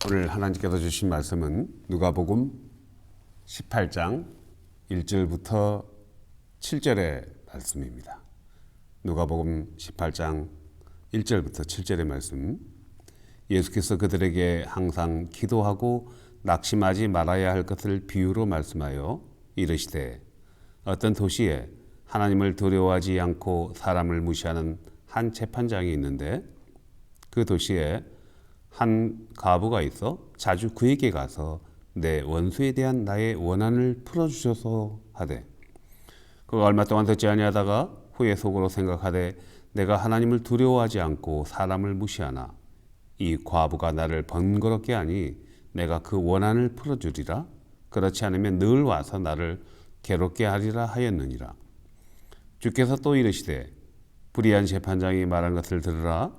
오늘 하나님께서 주신 말씀은 누가복음 18장 1절부터 7절의 말씀입니다. 누가복음 18장 1절부터 7절의 말씀. 예수께서 그들에게 항상 기도하고 낙심하지 말아야 할 것을 비유로 말씀하여 이르시되 어떤 도시에 하나님을 두려워하지 않고 사람을 무시하는 한 재판장이 있는데 그 도시에 한 과부가 있어 자주 그에게 가서 내 원수에 대한 나의 원한을 풀어주셔서 하되 그가 얼마 동안 듣지 아니하다가 후에 속으로 생각하되 내가 하나님을 두려워하지 않고 사람을 무시하나 이 과부가 나를 번거롭게 하니 내가 그 원한을 풀어주리라. 그렇지 않으면 늘 와서 나를 괴롭게 하리라 하였느니라. 주께서 또 이르시되 불의한 재판장이 말한 것을 들으라.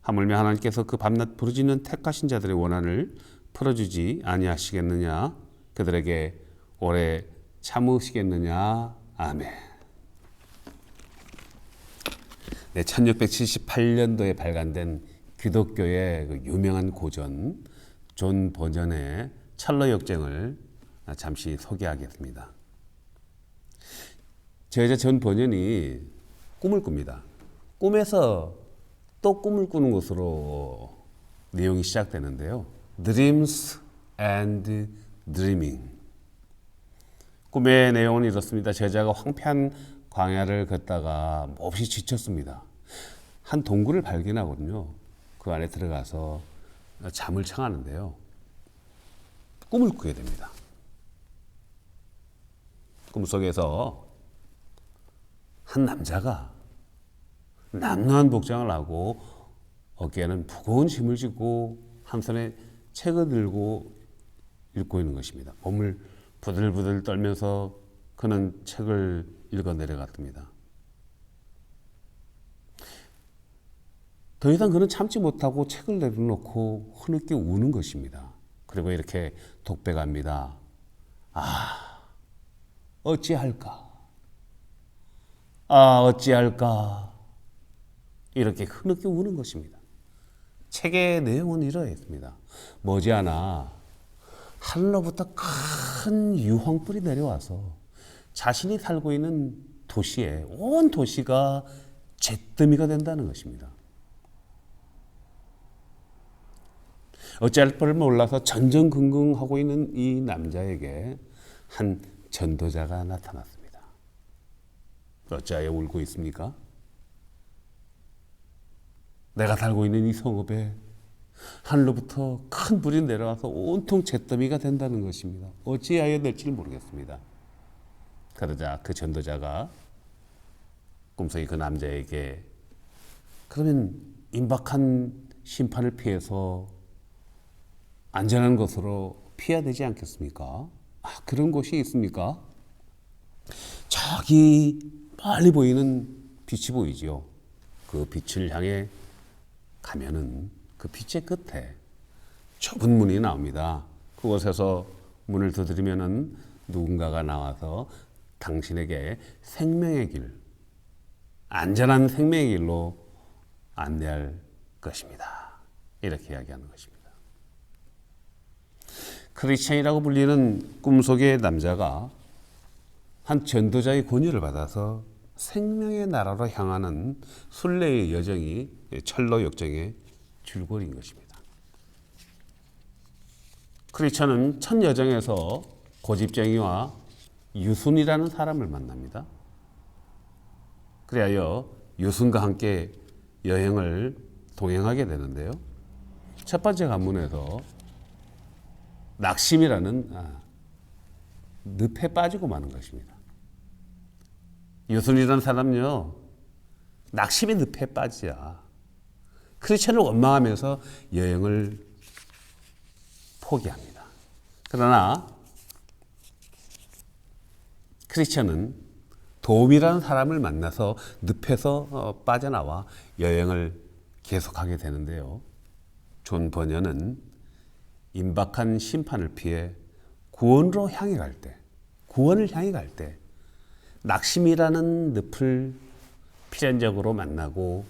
하물며 하나님께서 그 밤낮 부르짖는 택하신 자들의 원한을 풀어주지 아니하시겠느냐. 그들에게 오래 참으시겠느냐. 아멘. 네, 1678년도에 발간된 기독교의 그 유명한 고전 존 버전의 찰러 역정을 잠시 소개하겠습니다. 저자 존 버전이 꿈을 꿉니다. 꿈에서 또 꿈을 꾸는 것으로 내용이 시작되는데요. Dreams and Dreaming. 꿈의 내용은 이렇습니다. 제자가 황폐한 광야를 걷다가 몹시 지쳤습니다. 한 동굴을 발견하거든요. 그 안에 들어가서 잠을 청하는데요. 꿈을 꾸게 됩니다. 꿈속에서 한 남자가 남루한 복장을 하고 어깨에는 무거운 짐을 지고 한 손에 책을 들고 읽고 있는 것입니다. 몸을 부들부들 떨면서 그는 책을 읽어 내려갔습니다. 더 이상 그는 참지 못하고 책을 내려놓고 흐느껴 우는 것입니다. 그리고 이렇게 독백합니다. 어찌할까? 어찌할까? 이렇게 흐느껴 우는 것입니다. 책의 내용은 이러했습니다. 머지않아 하늘로부터 큰 유황불이 내려와서 자신이 살고 있는 도시에 온 도시가 잿더미가 된다는 것입니다. 어찌할 바를 몰라서 전전긍긍하고 있는 이 남자에게 한 전도자가 나타났습니다. 어찌하여 울고 있습니까? 내가 살고 있는 이 성읍에 하늘로부터 큰 불이 내려와서 온통 잿더미가 된다는 것입니다. 어찌하여 될지 모르겠습니다. 그러자 그 전도자가 꿈속의 그 남자에게 그러면 임박한 심판을 피해서 안전한 곳으로 피해야 되지 않겠습니까? 그런 곳이 있습니까? 저기 멀리 보이는 빛이 보이죠. 그 빛을 향해 가면은 그 빛의 끝에 좁은 문이 나옵니다. 그곳에서 문을 두드리면은 누군가가 나와서 당신에게 생명의 길, 안전한 생명의 길로 안내할 것입니다. 이렇게 이야기하는 것입니다. 크리스찬이라고 불리는 꿈속의 남자가 한 전도자의 권유를 받아서 생명의 나라로 향하는 순례의 여정이 철로 역정의 줄거리인 것입니다. 크리스찬은 첫 여정에서 고집쟁이와 유순이라는 사람을 만납니다. 그리하여 유순과 함께 여행을 동행하게 되는데요. 첫 번째 관문에서 낙심이라는 늪에 빠지고 마는 것입니다. 유순이라는 사람은요, 낙심의 늪에 빠지자 크리스천을 원망하면서 여행을 포기합니다. 그러나 크리스천은 도움이라는 사람을 만나서 늪에서 빠져나와 여행을 계속하게 되는데요. 존 버녀는 임박한 심판을 피해 구원을 향해 갈 때 낙심이라는 늪을 필연적으로 만나고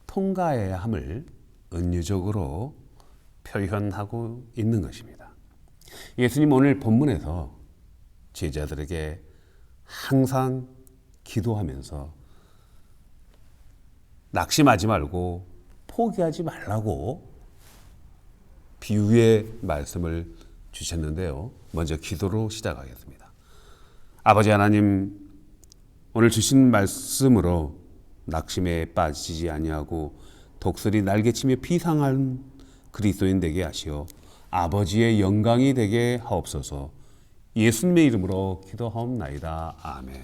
통과해야 함을 은유적으로 표현하고 있는 것입니다. 예수님 오늘 본문에서 제자들에게 항상 기도하면서 낙심하지 말고 포기하지 말라고 비유의 말씀을 주셨는데요. 먼저 기도로 시작하겠습니다. 아버지 하나님, 오늘 주신 말씀으로 낙심에 빠지지 아니하고 독수리 날개치며 비상한 그리스도인 되게 하시어 아버지의 영광이 되게 하옵소서. 예수님의 이름으로 기도하옵나이다. 아멘.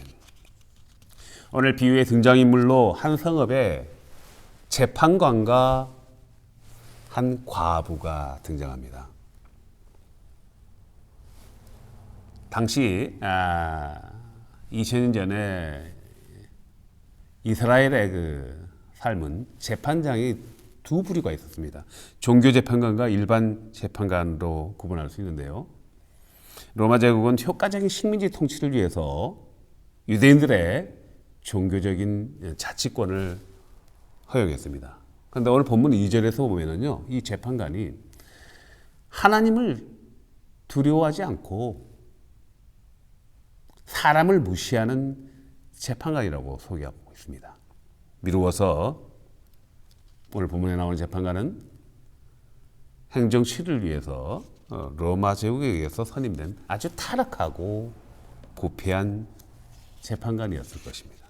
오늘 비유의 등장인물로 한 성읍에 재판관과 한 과부가 등장합니다. 당시 2000년 전에 이스라엘의 그 삶은 재판장이 두 부류가 있었습니다. 종교 재판관과 일반 재판관으로 구분할 수 있는데요. 로마 제국은 효과적인 식민지 통치를 위해서 유대인들의 종교적인 자치권을 허용했습니다. 그런데 오늘 본문 2절에서 보면은요, 이 재판관이 하나님을 두려워하지 않고 사람을 무시하는 재판관이라고 소개하고 있습니다. 미루어서 오늘 본문에 나오는 재판관은 행정 치를 위해서 로마 제국에 의해서 선임된 아주 타락하고 부패한 재판관이었을 것입니다.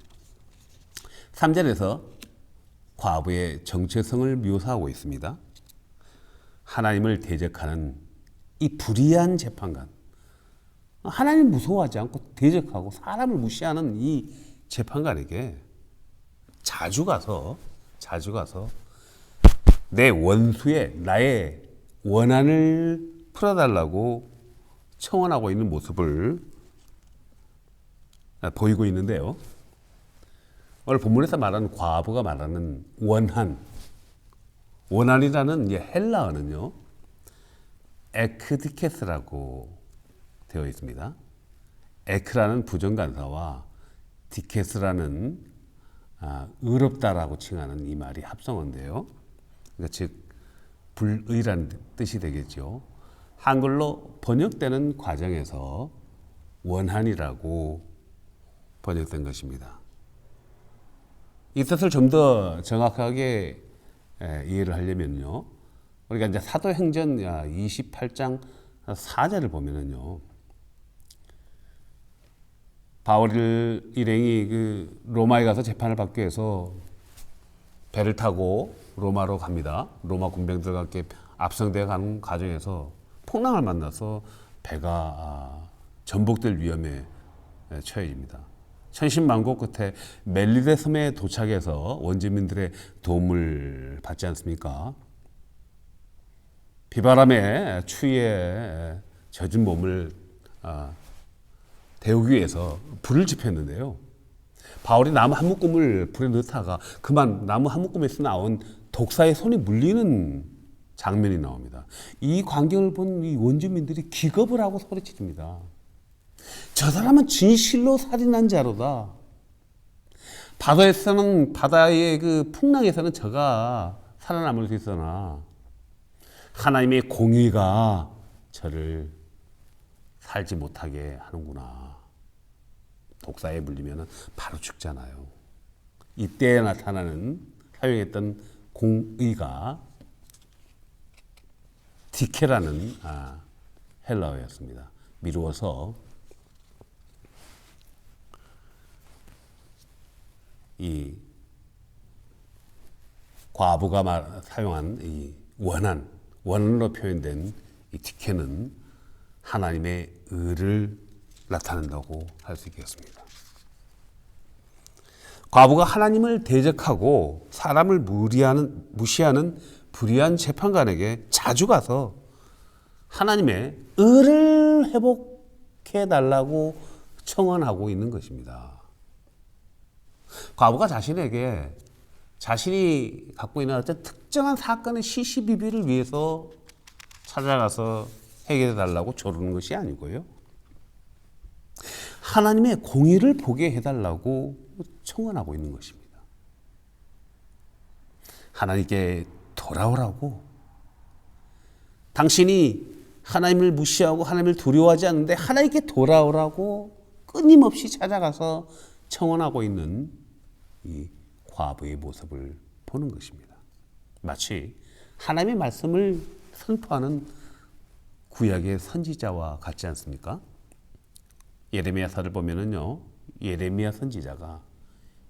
3절에서 과부의 정체성을 묘사하고 있습니다. 하나님을 대적하는 이 불의한 재판관, 하나님 무서워하지 않고 대적하고 사람을 무시하는 이 재판관에게 자주 가서 내 원수의 나의 원한을 풀어달라고 청원하고 있는 모습을 보이고 있는데요. 오늘 본문에서 말하는 과부가 말하는 원한이라는 헬라어는요, 에크디케스라고 되어 있습니다. 에크라는 부정관사와 디케스라는 의롭다라고 칭하는 이 말이 합성어인데요. 그러니까 즉 불의라는 뜻이 되겠죠. 한글로 번역되는 과정에서 원한이라고 번역된 것입니다. 이 뜻을 좀 더 정확하게 이해를 하려면요, 우리가 이제 사도행전 28장 4절을 보면은요, 바울 일행이 그 로마에 가서 재판을 받기 위해서 배를 타고 로마로 갑니다. 로마 군병들과 함께 압송되어 가는 과정에서 풍랑을 만나서 배가 전복될 위험에 처해집니다. 천신만고 끝에 멜리데 섬에 도착해서 원주민들의 도움을 받지 않습니까? 비바람에 추위에 젖은 몸을 데우기 위해서 불을 지폈는데요. 바울이 나무 한 묶음을 불에 넣다가 그만 나무 한 묶음에서 나온 독사의 손이 물리는 장면이 나옵니다. 이 광경을 본 이 원주민들이 기겁을 하고 소리칩니다. 저 사람은 진실로 살인한 자로다. 바다의 그 풍랑에서는 저가 살아남을 수 있으나 하나님의 공의가 저를 살지 못하게 하는구나. 독사에 물리면 바로 죽잖아요. 이때 나타나는 사용했던 공의가 디케라는 헬라어였습니다. 미루어서 이 과부가 사용한 이 원한으로 표현된 이 디케는 하나님의 의를 나타낸다고 할 수 있겠습니다. 과부가 하나님을 대적하고 사람을 무시하는 불의한 재판관에게 자주 가서 하나님의 의를 회복해 달라고 청원하고 있는 것입니다. 과부가 자신에게 자신이 갖고 있는 어떤 특정한 사건의 시시비비를 위해서 찾아가서 해결해 달라고 조르는 것이 아니고요, 하나님의 공의를 보게 해달라고 청원하고 있는 것입니다. 하나님께 돌아오라고, 당신이 하나님을 무시하고 하나님을 두려워하지 않는데 하나님께 돌아오라고 끊임없이 찾아가서 청원하고 있는 이 과부의 모습을 보는 것입니다. 마치 하나님의 말씀을 선포하는 구약의 선지자와 같지 않습니까? 예레미야서를 보면은요, 예레미야 선지자가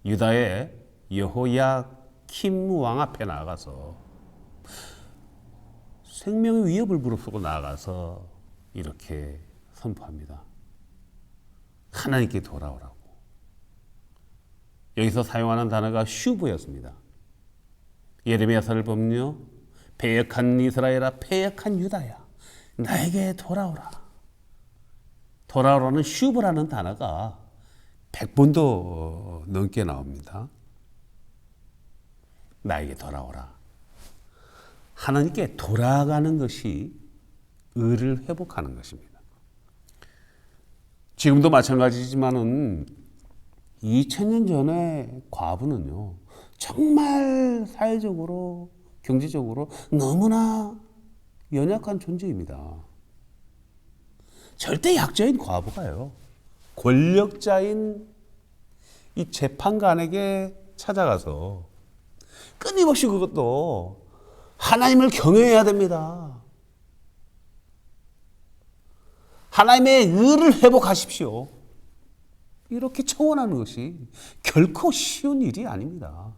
유다의 여호야킴 왕 앞에 나가서 생명의 위협을 무릅쓰고 나아가서 이렇게 선포합니다. 하나님께 돌아오라고. 여기서 사용하는 단어가 슈브였습니다. 예레미야서를 보면요, 패역한 이스라엘아, 패역한 유다야, 나에게 돌아오라. 돌아오라는 슈브라는 단어가 100번도 넘게 나옵니다. 나에게 돌아오라. 하나님께 돌아가는 것이 의를 회복하는 것입니다. 지금도 마찬가지지만은 2000년 전에 과부는요, 정말 사회적으로, 경제적으로 너무나 연약한 존재입니다. 절대 약자인 과부가요, 권력자인 이 재판관에게 찾아가서 끊임없이 그것도 하나님을 경외해야 됩니다. 하나님의 의를 회복하십시오. 이렇게 청원하는 것이 결코 쉬운 일이 아닙니다.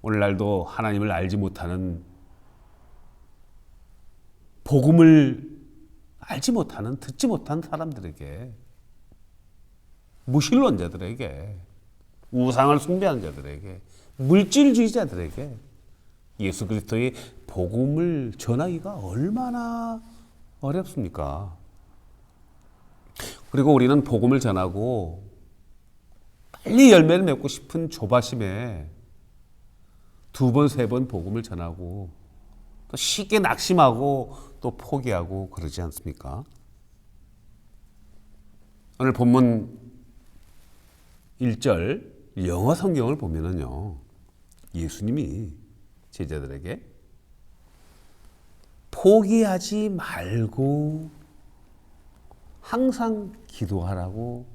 오늘날도 하나님을 알지 못하는, 복음을 알지 못하는, 듣지 못한 사람들에게, 무신론자들에게, 우상을 숭배하는 자들에게, 물질주의자들에게 예수 그리스도의 복음을 전하기가 얼마나 어렵습니까? 그리고 우리는 복음을 전하고 빨리 열매를 맺고 싶은 조바심에 2번, 3번 복음을 전하고 또 쉽게 낙심하고 또 포기하고 그러지 않습니까? 오늘 본문 1절 영어 성경을 보면은요, 예수님이 제자들에게 포기하지 말고 항상 기도하라고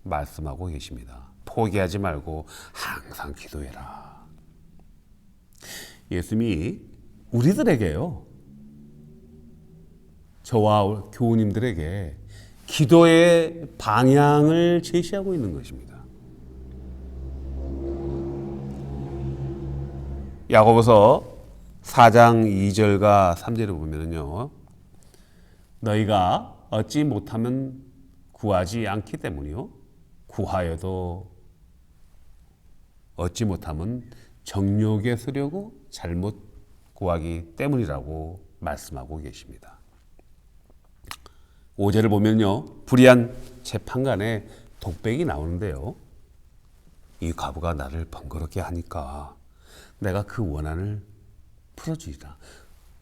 말씀하고 계십니다. 포기하지 말고 항상 기도해라. 예수님이 우리들에게요, 저와 교우님들에게 기도의 방향을 제시하고 있는 것입니다. 야고보서 4장 2절과 3절을 보면요, 너희가 얻지 못하면 구하지 않기 때문이요, 구하여도 얻지 못하면 정욕에 쓰려고 잘못 구하기 때문이라고 말씀하고 계십니다. 5절을 보면요, 불의한 재판관의 독백이 나오는데요, 이 과부가 나를 번거롭게 하니까 내가 그 원한을 풀어주리라.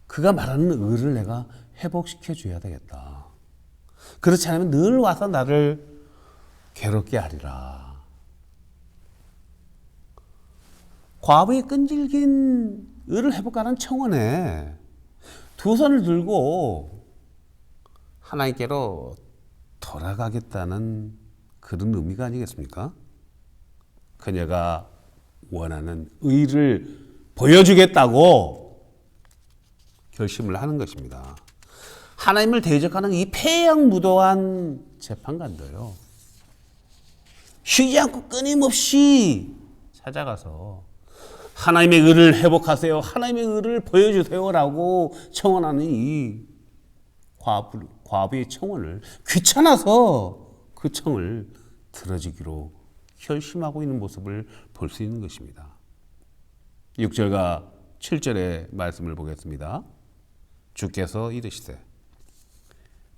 그가 말하는 의를 내가 회복시켜 줘야 되겠다. 그렇지 않으면 늘 와서 나를 괴롭게 하리라. 과부의 끈질긴 의를 회복하는 청원에 2손을 들고 하나님께로 돌아가겠다는 그런 의미가 아니겠습니까? 그녀가 원하는 의를 보여주겠다고 결심을 하는 것입니다. 하나님을 대적하는 이 패양무도한 재판관도요, 쉬지 않고 끊임없이 찾아가서 하나님의 의를 회복하세요, 하나님의 의를 보여주세요라고 청원하는 이 과부의 청원을 귀찮아서 그 청을 들어주기로 결심하고 있는 모습을 볼 수 있는 것입니다. 6절과 7절의 말씀을 보겠습니다. 주께서 이르시되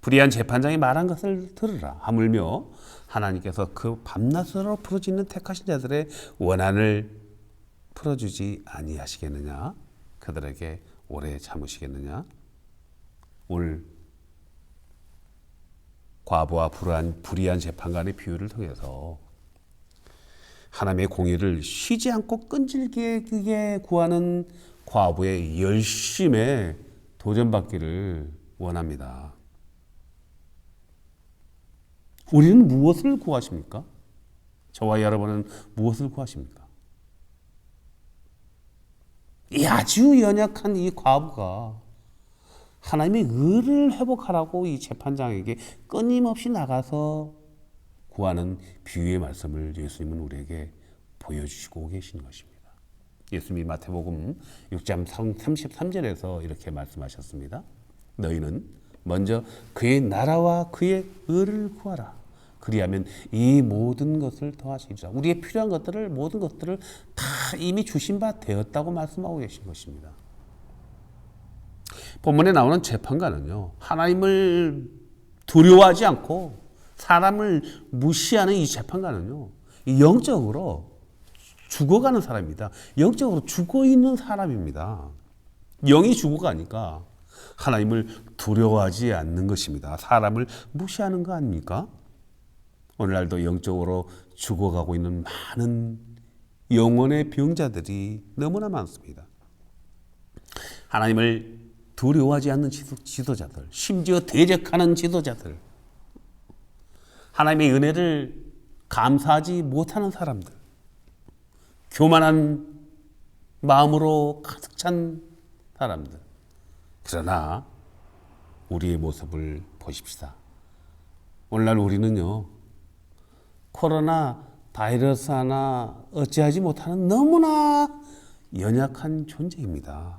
불의한 재판장이 말한 것을 들으라. 하물며 하나님께서 그 밤낮으로 부르짖는 택하신 자들의 원한을 풀어주지 아니하시겠느냐? 그들에게 오래 참으시겠느냐? 오늘 과부와 불의한 재판관의 비유를 통해서 하나님의 공의를 쉬지 않고 끈질기게 구하는 과부의 열심에 도전받기를 원합니다. 우리는 무엇을 구하십니까? 저와 여러분은 무엇을 구하십니까? 이 아주 연약한 이 과부가 하나님의 의를 회복하라고 이 재판장에게 끊임없이 나가서 구하는 비유의 말씀을 예수님은 우리에게 보여주시고 계신 것입니다. 예수님이 마태복음 6장 33절에서 이렇게 말씀하셨습니다. 너희는 먼저 그의 나라와 그의 의를 구하라. 그리하면 이 모든 것을 더하시리라. 우리의 필요한 것들을 모든 것들을 다 이미 주신 바 되었다고 말씀하고 계신 것입니다. 본문에 나오는 재판관은요, 하나님을 두려워하지 않고 사람을 무시하는 이 재판관은요, 영적으로 죽어가는 사람입니다. 영적으로 죽어있는 사람입니다. 영이 죽어가니까 하나님을 두려워하지 않는 것입니다. 사람을 무시하는 거 아닙니까? 오늘날도 영적으로 죽어가고 있는 많은 영혼의 병자들이 너무나 많습니다. 하나님을 두려워하지 않는 지도자들, 심지어 대적하는 지도자들, 하나님의 은혜를 감사하지 못하는 사람들, 교만한 마음으로 가득 찬 사람들. 그러나 우리의 모습을 보십시다. 오늘날 우리는요, 코로나 바이러스 하나 어찌하지 못하는 너무나 연약한 존재입니다.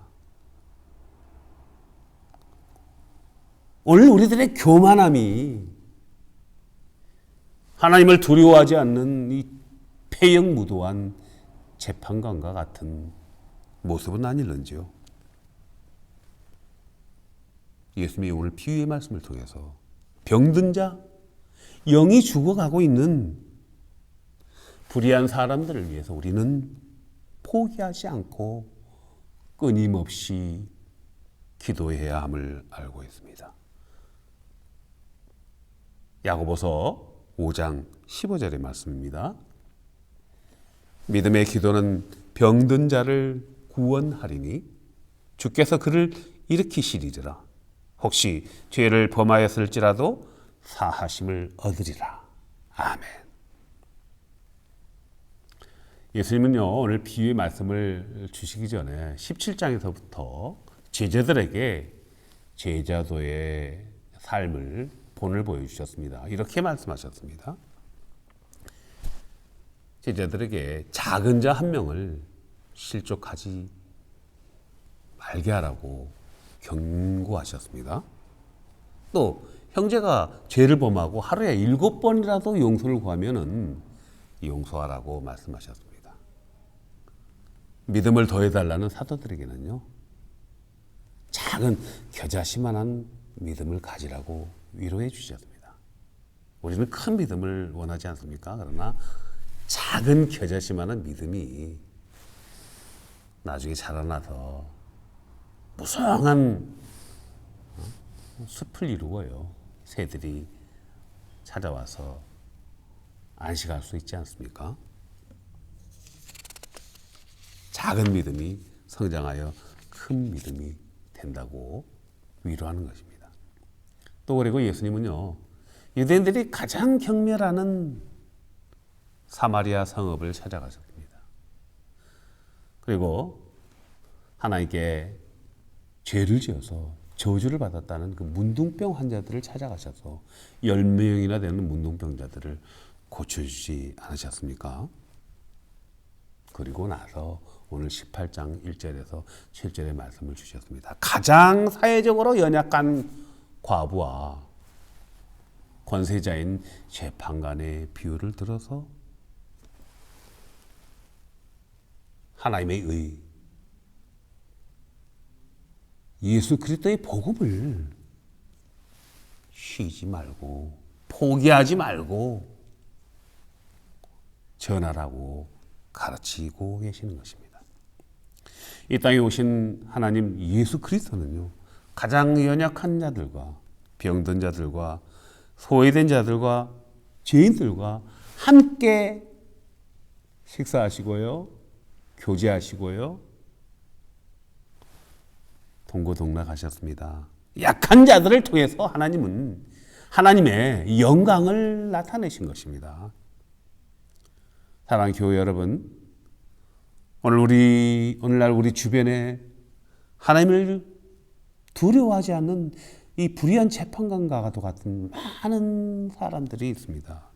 오늘 우리들의 교만함이 하나님을 두려워하지 않는 이 폐역무도한 재판관과 같은 모습은 아닐런지요. 예수님이 오늘 비유의 말씀을 통해서 병든 자, 영이 죽어가고 있는 불의한 사람들을 위해서 우리는 포기하지 않고 끊임없이 기도해야 함을 알고 있습니다. 야고보서 5장 15절의 말씀입니다. 믿음의 기도는 병든 자를 구원하리니 주께서 그를 일으키시리라. 혹시 죄를 범하였을지라도 사하심을 얻으리라. 아멘. 예수님은요, 오늘 비유의 말씀을 주시기 전에 17장에서부터 제자들에게 제자도의 삶을 본을 보여주셨습니다. 이렇게 말씀하셨습니다. 제자들에게 작은 자 한 명을 실족하지 말게 하라고 경고하셨습니다. 또 형제가 죄를 범하고 하루에 7번이라도 용서를 구하면은 용서하라고 말씀하셨습니다. 믿음을 더해달라는 사도들에게는요, 작은 겨자씨만한 믿음을 가지라고 위로해 주셨습니다. 우리는 큰 믿음을 원하지 않습니까? 그러나 작은 겨자씨만한 믿음이 나중에 자라나서 무성한 숲을 이루어요. 새들이 찾아와서 안식할 수 있지 않습니까? 작은 믿음이 성장하여 큰 믿음이 된다고 위로하는 것입니다. 또 그리고 예수님은요, 유대인들이 가장 경멸하는 사마리아 성읍을 찾아가셨습니다. 그리고 하나님께 죄를 지어서 저주를 받았다는 그 문둥병 환자들을 찾아가셔서 10명이나 되는 문둥병자들을 고쳐주지 않으셨습니까? 그리고 나서 오늘 18장 1절에서 7절의 말씀을 주셨습니다. 가장 사회적으로 연약한 과부와 권세자인 재판관의 비유를 들어서 하나님의 의, 예수 그리스도의 복음을 쉬지 말고 포기하지 말고 전하라고 가르치고 계시는 것입니다. 이 땅에 오신 하나님 예수 그리스도는요, 가장 연약한 자들과 병든 자들과 소외된 자들과 죄인들과 함께 식사하시고요, 교제하시고요, 동고동락하셨습니다. 약한 자들을 통해서 하나님은 하나님의 영광을 나타내신 것입니다. 사랑하는 교회 여러분, 오늘날 우리 주변에 하나님을 두려워하지 않는 이 불의한 재판관과도 같은 많은 사람들이 있습니다.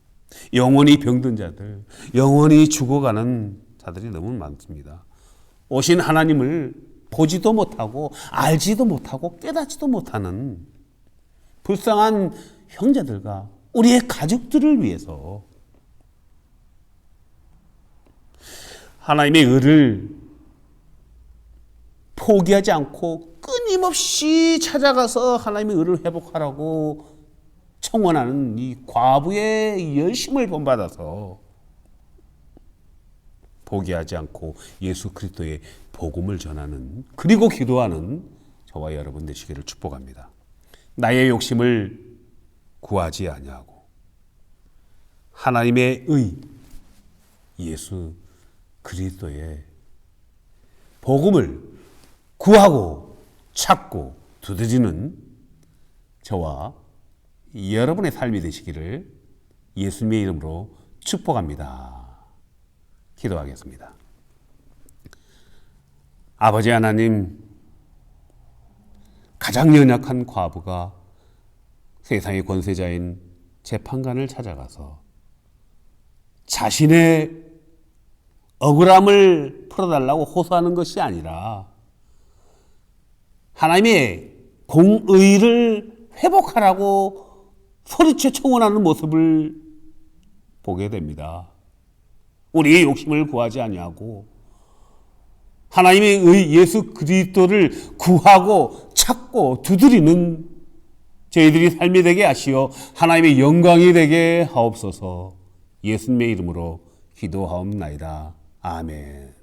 영원히 병든 자들, 영원히 죽어가는 자들이 너무 많습니다. 오신 하나님을 보지도 못하고 알지도 못하고 깨닫지도 못하는 불쌍한 형제들과 우리의 가족들을 위해서 하나님의 의를 포기하지 않고 끊임없이 찾아가서 하나님의 의를 회복하라고 청원하는 이 과부의 열심을 본받아서 포기하지 않고 예수 그리스도의 복음을 전하는, 그리고 기도하는 저와 여러분 되시기를 축복합니다. 나의 욕심을 구하지 아니하고 하나님의 의 예수 그리스도의 복음을 구하고 찾고 두드리는 저와 여러분의 삶이 되시기를 예수님의 이름으로 축복합니다. 기도하겠습니다. 아버지 하나님, 가장 연약한 과부가 세상의 권세자인 재판관을 찾아가서 자신의 억울함을 풀어달라고 호소하는 것이 아니라 하나님의 공의를 회복하라고 소리쳐 청원하는 모습을 보게 됩니다. 우리의 욕심을 구하지 아니하고 하나님의 의 예수 그리스도를 구하고 찾고 두드리는 저희들이 삶이 되게 하시어 하나님의 영광이 되게 하옵소서. 예수님의 이름으로 기도하옵나이다. 아멘.